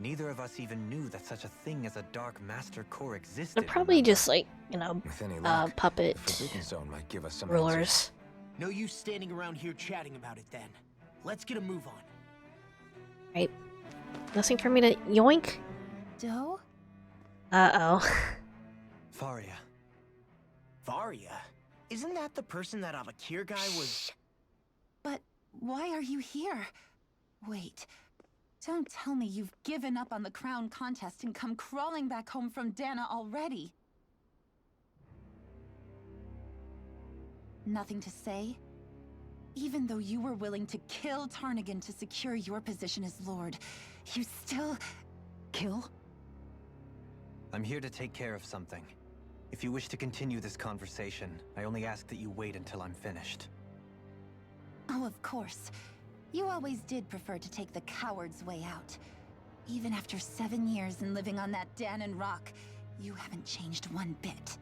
neither of us even knew that such a thing as a Dark Master Core existed. They're probably just like, you know, With any luck, puppet the Forbidden Zone might give us some rulers. answers. No use standing around here chatting about it then. Let's get a move on. Right. Nothing for me to yoink? Doe? Uh-oh. Faria. Varia? Isn't that the person that Avakir guy was... But why are you here? Wait. Don't tell me you've given up on the crown contest and come crawling back home from Dana already. Nothing to say? Even though you were willing to kill Tarnigan to secure your position as Lord, you still... Kill? I'm here to take care of something. If you wish to continue this conversation, I only ask that you wait until I'm finished. Oh, of course. You always did prefer to take the coward's way out. Even after 7 years and living on that Danon rock, you haven't changed one bit.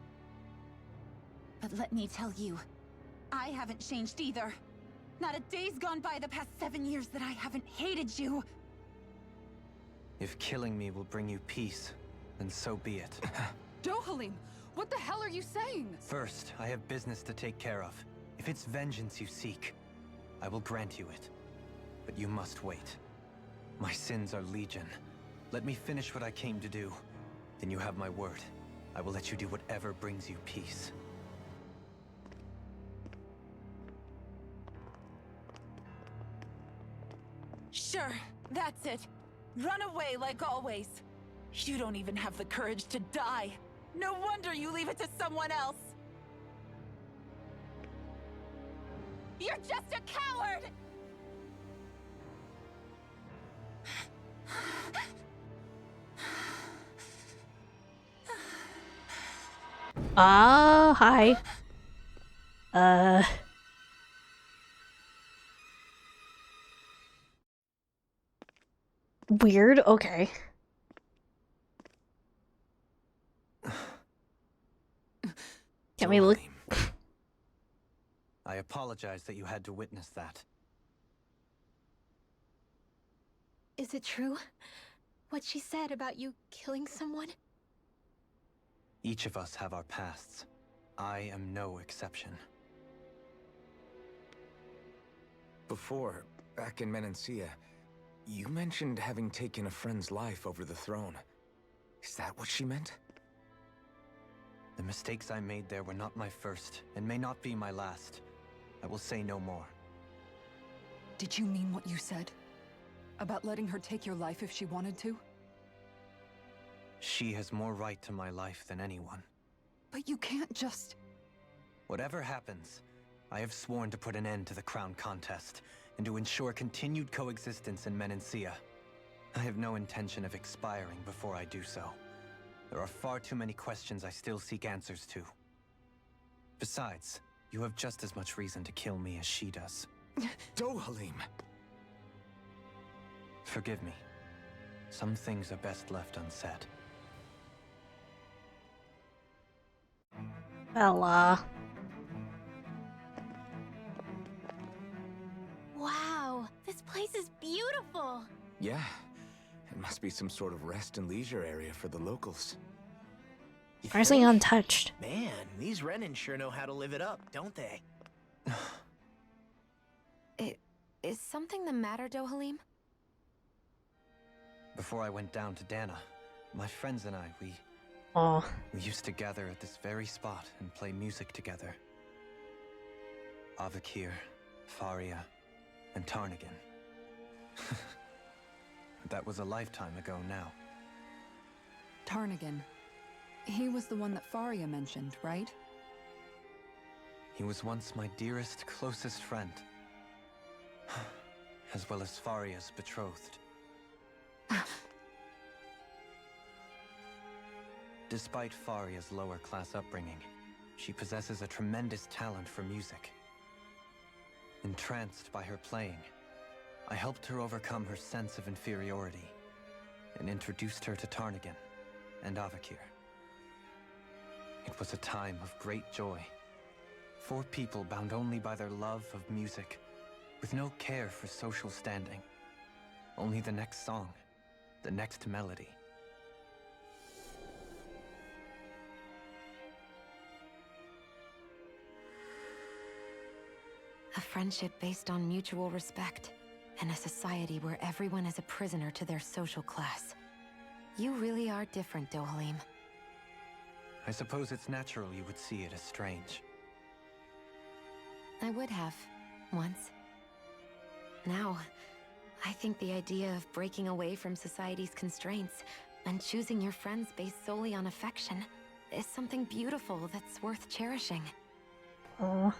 But let me tell you, I haven't changed either. Not a day's gone by the past 7 years that I haven't hated you. If killing me will bring you peace, then so be it. Dohalim, what the hell are you saying? First, I have business to take care of. If it's vengeance you seek, I will grant you it. But you must wait. My sins are legion. Let me finish what I came to do. Then you have my word. I will let you do whatever brings you peace. Sure, that's it. Run away like always. You don't even have the courage to die. No wonder you leave it to someone else. You're just a coward! Hi. Weird, okay. Can we look? I apologize that you had to witness that. Is it true? What she said about you killing someone? Each of us have our pasts. I am no exception. Before, back in Menancia, you mentioned having taken a friend's life over the throne. Is that what she meant? The mistakes I made there were not my first, and may not be my last. I will say no more. Did you mean what you said? About letting her take your life if she wanted to? She has more right to my life than anyone. But you can't just... Whatever happens, I have sworn to put an end to the crown contest, and to ensure continued coexistence in Menancia. I have no intention of expiring before I do so. There are far too many questions I still seek answers to. Besides, you have just as much reason to kill me as she does. Dohalim! Forgive me. Some things are best left unsaid. Well, Wow, this place is beautiful! Yeah. It must be some sort of rest and leisure area for the locals. You surprisingly think? untouched. Man, these Renin sure know how to live it up, don't they? Is something the matter, Dohalim? Before I went down to Dana, my friends and I, we used to gather at this very spot and play music together. Avakir, Faria, and Tarnigan. That was a lifetime ago now. Tarnigan. He was the one that Faria mentioned, right? He was once my dearest, closest friend. As well as Faria's betrothed. Despite Faria's lower-class upbringing, she possesses a tremendous talent for music. Entranced by her playing, I helped her overcome her sense of inferiority and introduced her to Tarnagan and Avakir. It was a time of great joy. 4 people bound only by their love of music, with no care for social standing. Only the next song, the next melody. A friendship based on mutual respect, and a society where everyone is a prisoner to their social class. You really are different, Dohalim. I suppose it's natural you would see it as strange. I would have, once. Now, I think the idea of breaking away from society's constraints and choosing your friends based solely on affection is something beautiful that's worth cherishing. Aw.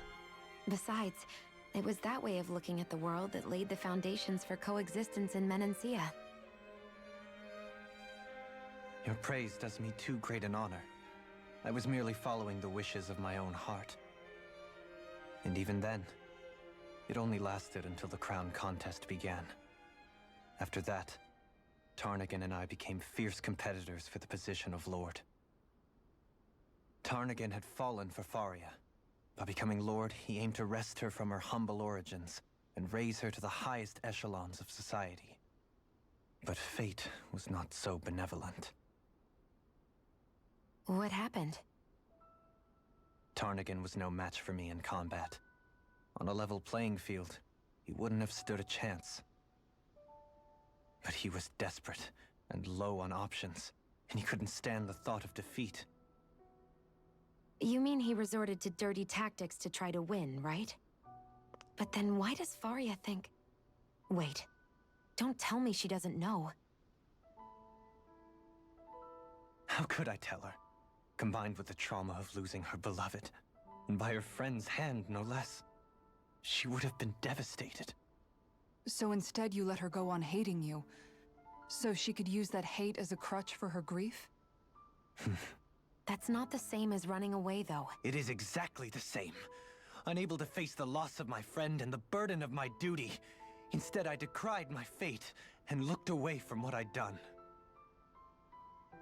Besides, it was that way of looking at the world that laid the foundations for coexistence in Menancia. Your praise does me too great an honor. I was merely following the wishes of my own heart. And even then, it only lasted until the crown contest began. After that, Tarnagan and I became fierce competitors for the position of Lord. Tarnagan had fallen for Faria. By becoming Lord, he aimed to wrest her from her humble origins and raise her to the highest echelons of society. But fate was not so benevolent. What happened? Tarnagan was no match for me in combat. On a level playing field, he wouldn't have stood a chance. But he was desperate and low on options, and he couldn't stand the thought of defeat. You mean he resorted to dirty tactics to try to win, right? But then why does Faria think... Wait, don't tell me she doesn't know. How could I tell her? Combined with the trauma of losing her beloved, and by her friend's hand, no less. She would have been devastated. So instead you let her go on hating you, so she could use that hate as a crutch for her grief? That's not the same as running away, though. It is exactly the same. Unable to face the loss of my friend and the burden of my duty. Instead, I decried my fate and looked away from what I'd done.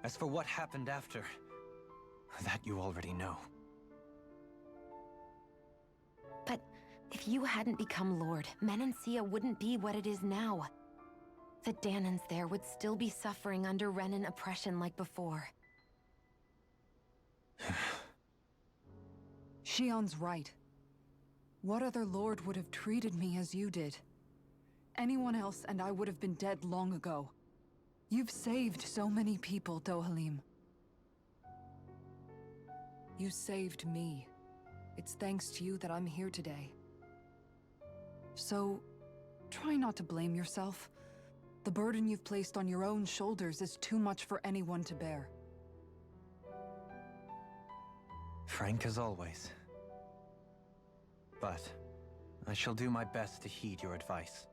As for what happened after, that you already know. But if you hadn't become Lord, Menancia wouldn't be what it is now. The Danans there would still be suffering under Renan oppression like before. Shion's right. What other lord would have treated me as you did? Anyone else and I would have been dead long ago. You've saved so many people, Dohalim. You saved me. It's thanks to you that I'm here today. So, try not to blame yourself. The burden you've placed on your own shoulders is too much for anyone to bear. Frank as always. But I shall do my best to heed your advice.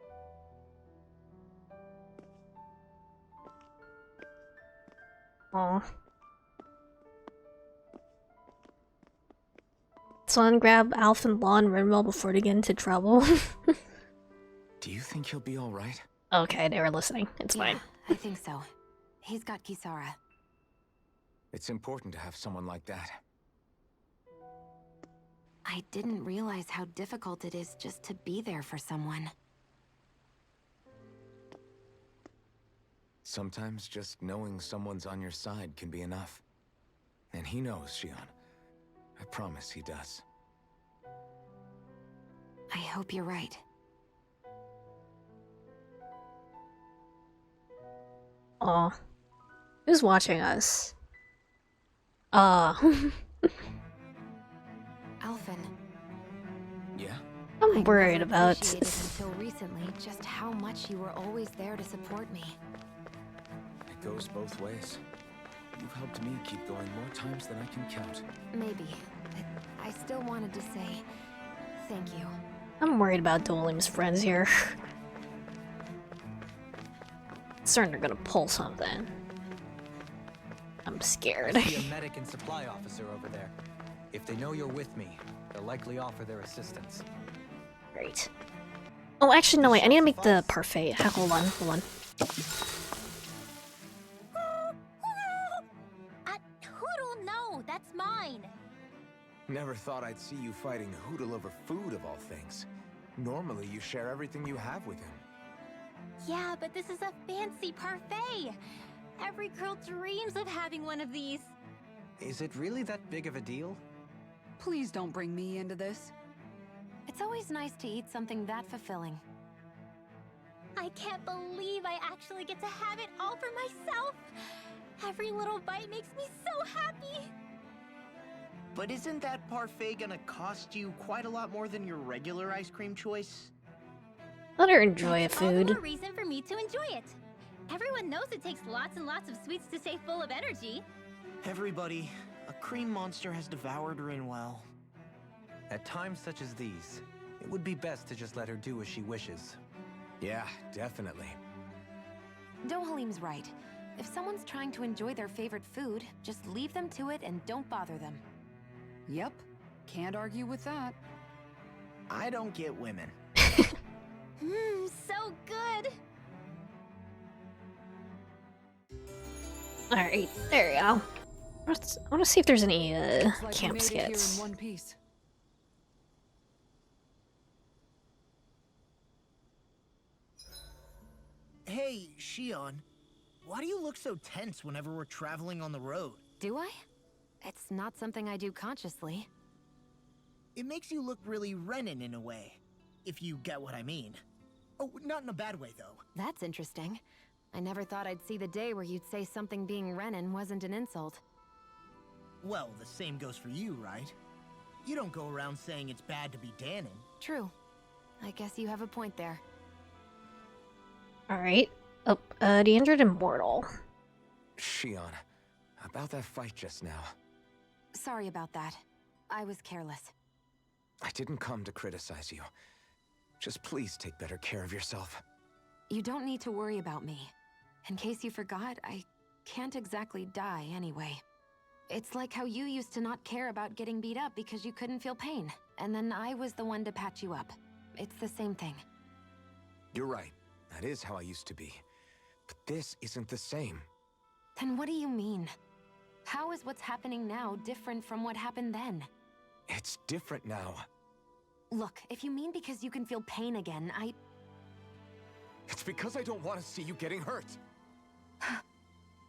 Aw. Someone grab Alf and Law and Rinwell before they get into trouble. Do you think he'll be alright? Okay, they were listening. It's fine. I think so. He's got Kisara. It's important to have someone like that. I didn't realize how difficult it is just to be there for someone. Sometimes just knowing someone's on your side can be enough. And he knows, Shion. I promise he does. I hope you're right. Aw. Who's watching us? Alphen. Yeah? I'm worried I about... never appreciated until recently just how much you were always there to support me. It goes both ways. You've helped me keep going more times than I can count. Maybe, but I still wanted to say thank you. I'm worried about Dolim's friends here. It's certain they're gonna pull something. I'm scared. I see a medic and supply officer over there. If they know you're with me, they'll likely offer their assistance. Great. Oh, actually, no, wait. I need to make the parfait. Hold on, hold on. Hoodle, no, that's mine. Never thought I'd see you fighting Hoodle over food of all things. Normally, you share everything you have with him. Yeah, but this is a fancy parfait. Every girl dreams of having one of these. Is it really that big of a deal? Please don't bring me into this. It's always nice to eat something that fulfilling. I can't believe I actually get to have it all for myself. Every little bite makes me so happy. But isn't that parfait gonna cost you quite a lot more than your regular ice cream choice? Let her enjoy That's food. all the more reason for me to enjoy it. Everyone knows it takes lots and lots of sweets to stay full of energy. Everybody, a cream monster has devoured Rinwell. At times such as these, it would be best to just let her do as she wishes. Yeah, definitely. Dohalim's right. If someone's trying to enjoy their favorite food, just leave them to it and don't bother them. Yep. Can't argue with that. I don't get women. So good. Alright, there we go. I want to see if there's any Looks like we camp made it here skits. in one piece. Hey, Shion. Why do you look so tense whenever we're traveling on the road? Do I? It's not something I do consciously. It makes you look really Renin in a way, if you get what I mean. Oh, not in a bad way, though. That's interesting. I never thought I'd see the day where you'd say something being Renin wasn't an insult. Well, the same goes for you, right? You don't go around saying it's bad to be Danon. True. I guess you have a point there. Alright. Oh, the injured immortal. Shion, about that fight just now. Sorry about that. I was careless. I didn't come to criticize you. Just please take better care of yourself. You don't need to worry about me. In case you forgot, I can't exactly die anyway. It's like how you used to not care about getting beat up because you couldn't feel pain, and then I was the one to patch you up. It's the same thing. You're right. That is how I used to be. But this isn't the same. Then what do you mean? How is what's happening now different from what happened then? It's different now. Look, if you mean because you can feel pain again, It's because I don't want to see you getting hurt.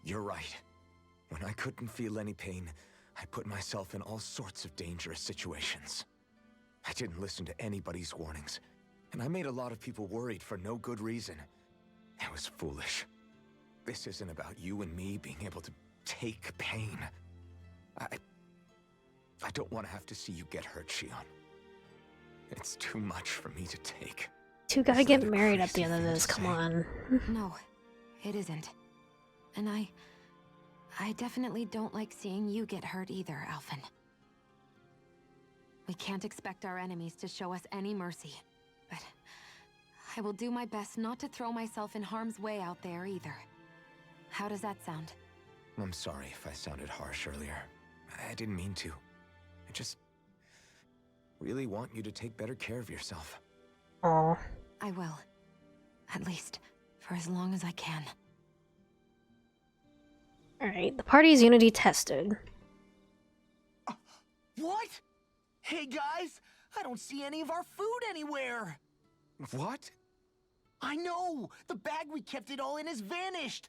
You're right. When I couldn't feel any pain, I put myself in all sorts of dangerous situations. I didn't listen to anybody's warnings, and I made a lot of people worried for no good reason. It was foolish. This isn't about you and me being able to take pain. I don't want to have to see you get hurt, Shion. It's too much for me to take. Two gotta get married at the end of this, come on. No, it isn't. And I definitely don't like seeing you get hurt either, Alphen. We can't expect our enemies to show us any mercy, but I will do my best not to throw myself in harm's way out there either. How does that sound? I'm sorry if I sounded harsh earlier. I didn't mean to. I just really want you to take better care of yourself. Aw. I will. At least, for as long as I can. Alright, the party's unity tested. What? Hey guys, I don't see any of our food anywhere. What? I know! The bag we kept it all in has vanished!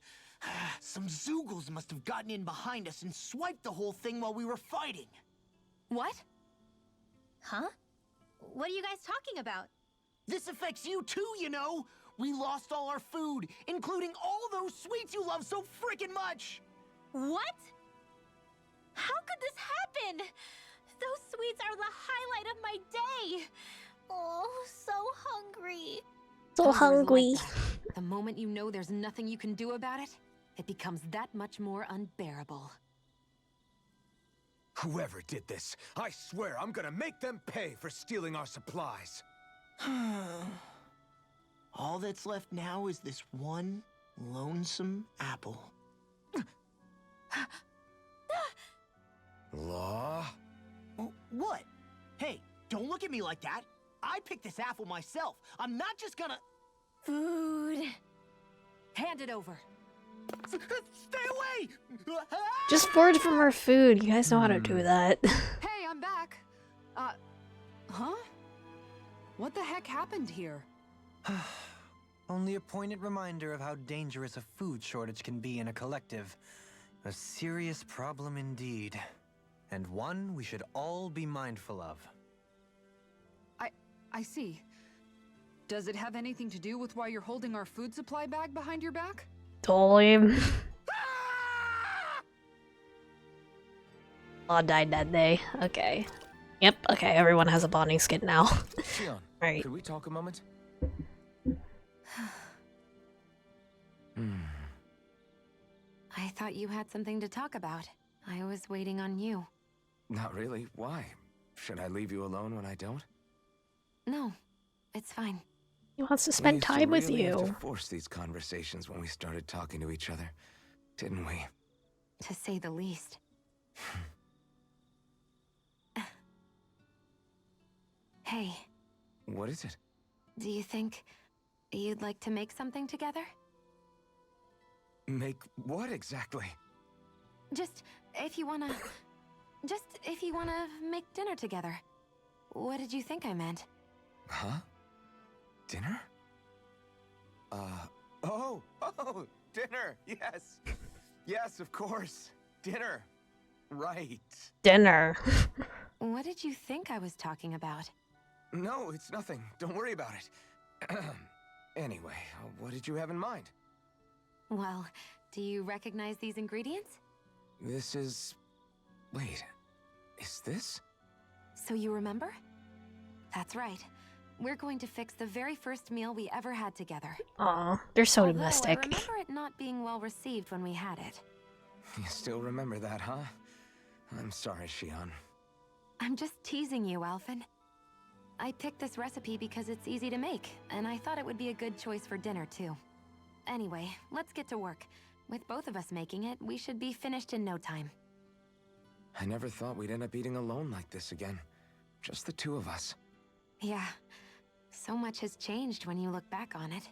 Some Zoogles must have gotten in behind us and swiped the whole thing while we were fighting. What? Huh? What are you guys talking about? This affects you too, you know! We lost all our food, including all those sweets you love so freaking much! What? How could this happen? Those sweets are the highlight of my day! Oh, so hungry. So Hunger's hungry. like that. The moment you know there's nothing you can do about it, it becomes that much more unbearable. Whoever did this, I swear I'm gonna make them pay for stealing our supplies. All that's left now is this one lonesome apple. Law? What? Hey, don't look at me like that. I picked this apple myself. I'm not just gonna... Food. Hand it over. Stay away! Just forage from our food. You guys know how to do that. Hey, I'm back. Huh? What the heck happened here? Only a poignant reminder of how dangerous a food shortage can be in a collective. A serious problem indeed. And one we should all be mindful of. I see. Does it have anything to do with why you're holding our food supply bag behind your back? Totally. Law died that day. Okay. Yep, okay, everyone has a bonding skin now. Shion, Right. could we talk a moment? I thought you had something to talk about. I was waiting on you. Not really. Why? Should I leave you alone when I don't? No, it's fine. He wants to We spend used to time with really have you. to force these conversations when we started talking to each other, didn't we? To say the least. Hey, What is it? do you think you'd like to make something together? Make what exactly? Just if you wanna make dinner together. What did you think I meant? Huh? Dinner? Oh, dinner, yes. Yes, of course. Dinner. Right. Dinner. What did you think I was talking about? No, it's nothing. Don't worry about it. Anyway, what did you have in mind? Well, do you recognize these ingredients? This is... Wait, is this? So you remember? That's right. We're going to fix the very first meal we ever had together. Aw, they're so Although domestic. I remember it not being well received when we had it. You still remember that, huh? I'm sorry, Shion. I'm just teasing you, Alphen. I picked this recipe because it's easy to make, and I thought it would be a good choice for dinner, too. Anyway, let's get to work. With both of us making it, we should be finished in no time. I never thought we'd end up eating alone like this again. Just the two of us. Yeah, so much has changed when you look back on it.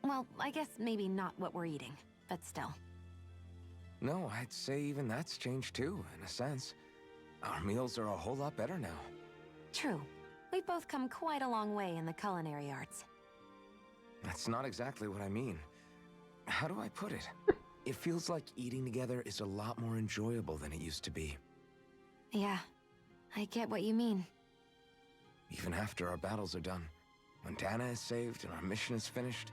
Well, I guess maybe not what we're eating, but still. No, I'd say even that's changed too, in a sense. Our meals are a whole lot better now. True. We've both come quite a long way in the culinary arts. That's not exactly what I mean. How do I put it? It feels like eating together is a lot more enjoyable than it used to be. Yeah, I get what you mean. Even after our battles are done, when Dana is saved and our mission is finished,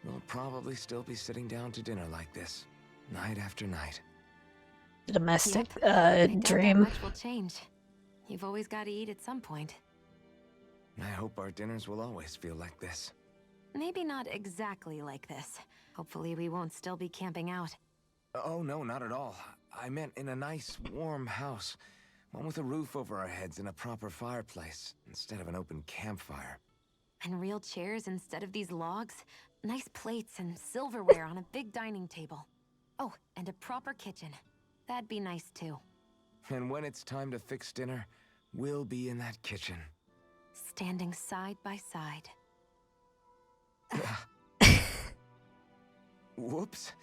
we'll probably still be sitting down to dinner like this, night after night. Domestic, I doubt dream. that much will change. You've always got to eat at some point. I hope our dinners will always feel like this. Maybe not exactly like this. Hopefully we won't still be camping out. Oh, no, not at all. I meant in a nice, warm house. One with a roof over our heads and a proper fireplace, instead of an open campfire. And real chairs instead of these logs. Nice plates and silverware on a big dining table. Oh, and a proper kitchen. That'd be nice too. And when it's time to fix dinner, we'll be in that kitchen. Standing side by side. Whoops.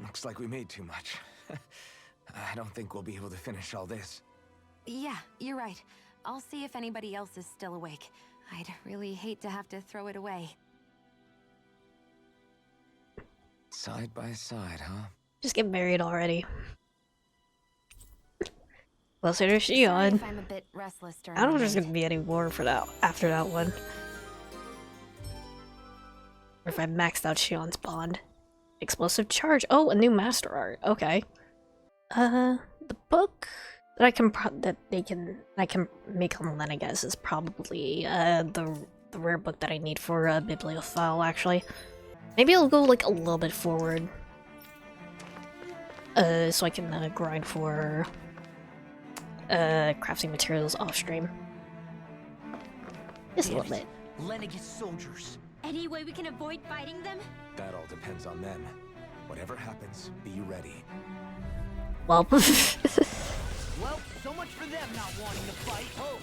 Looks like we made too much. I don't think we'll be able to finish all this. Yeah, you're right. I'll see if anybody else is still awake. I'd really hate to have to throw it away. Side by side, huh? Just get married already. Closer to Sorry Shion. if I'm a bit restless during I don't know if the there's night. gonna be any more for that after that one. Or if I maxed out Shion's bond. Explosive charge. Oh, a new master art. Okay. The book that I can I can make on lenegis is probably the rare book that I need for a bibliophile. Actually, maybe I'll go like a little bit forward. So I can grind for crafting materials off stream. Just a little bit. Lenegis soldiers. Any way we can avoid fighting them? That all depends on them. Whatever happens, be ready. Well, Well, so much for them not wanting to fight. Oh,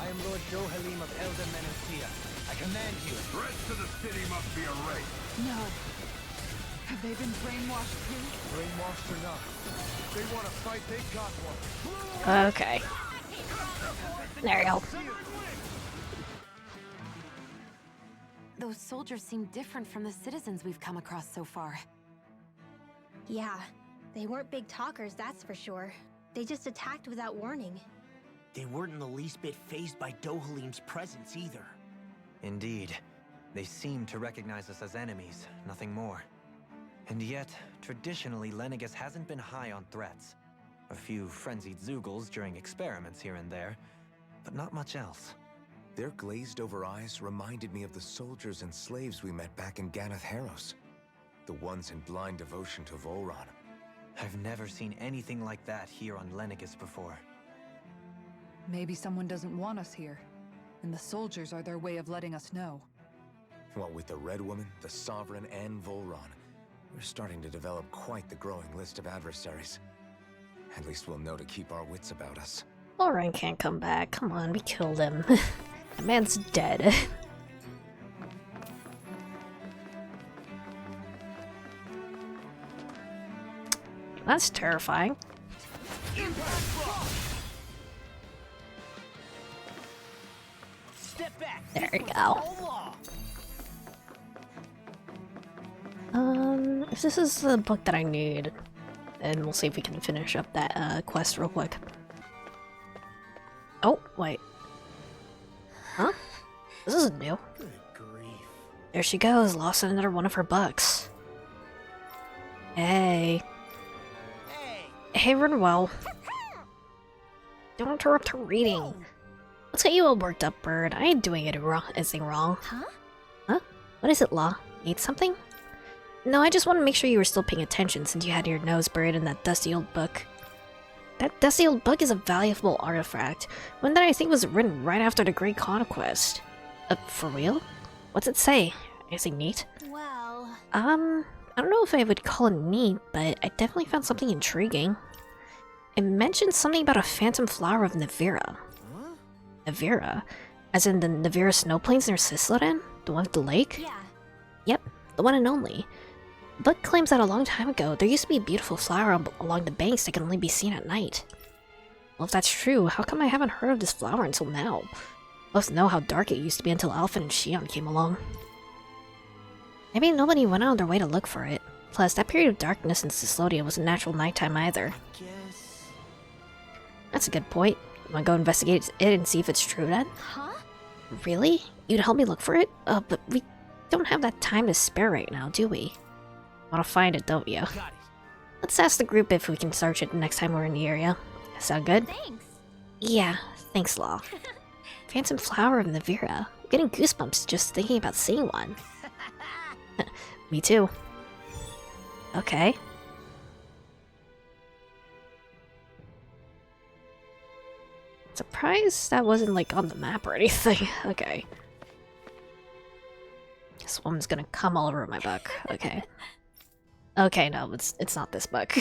I am Lord Dohalim of Elder Menesia. I command you. The rest of the city must be erased. No. Have they been brainwashed too? Brainwashed or not, if they want to fight, they got one. okay. There you go. Those soldiers seem different from the citizens we've come across so far. Yeah, they weren't big talkers, that's for sure. They just attacked without warning. They weren't in the least bit fazed by Dohalim's presence either. Indeed. They seem to recognize us as enemies, nothing more. And yet, traditionally, Lenegis hasn't been high on threats. A few frenzied Zeugles during experiments here and there, but not much else. Their glazed-over eyes reminded me of the soldiers and slaves we met back in Ganath Harros. The ones in blind devotion to Volron. I've never seen anything like that here on Lenegis before. Maybe someone doesn't want us here, and the soldiers are their way of letting us know. What with the Red Woman, the Sovereign, and Volron, we're starting to develop quite the growing list of adversaries. At least we'll know to keep our wits about us. Lauren can't come back. Come on, we killed him. The man's dead. That's terrifying. Step back. There we go. If this is the book that I need, then we'll see if we can finish up that quest real quick. Oh, wait. Huh? This isn't new. Good grief. There she goes, lost another one of her bucks. Hey. Hey, Renwell. Don't interrupt her reading. Let's get you all worked up, bird. I ain't doing anything wrong. Huh? Huh? What is it, Law? Need something? No, I just want to make sure you were still paying attention since you had your nose buried in that dusty old book. That dusty old book is a valuable artifact, one that I think was written right after the Great Conquest. For real? What's it say? Anything neat? Well... I don't know if I would call it neat, but I definitely found something intriguing. It mentioned something about a phantom flower of Navira. Huh? Navira? As in the Navira snow plains near Sisladen? The one with the lake? Yeah. Yep, the one and only. The book claims that a long time ago, there used to be a beautiful flower along the banks that can only be seen at night. Well, if that's true, how come I haven't heard of this flower until now? Both know how dark it used to be until Alphen and Shion came along. Maybe nobody went out of their way to look for it. Plus, that period of darkness in Sislodia wasn't natural nighttime either. Guess... That's a good point. You wanna go investigate it and see if it's true then? Huh? Really? You'd help me look for it? But we don't have that time to spare right now, do we? Wanna find it, don't you? Got it. Let's ask the group if we can search it next time we're in the area. Sound good? Thanks. Yeah, thanks, Law. Phantom flower of Navira. I'm getting goosebumps just thinking about seeing one. Me too. Okay. Surprised that wasn't like on the map or anything. Okay. This woman's gonna come all over my book. Okay. Okay, no, it's not this book.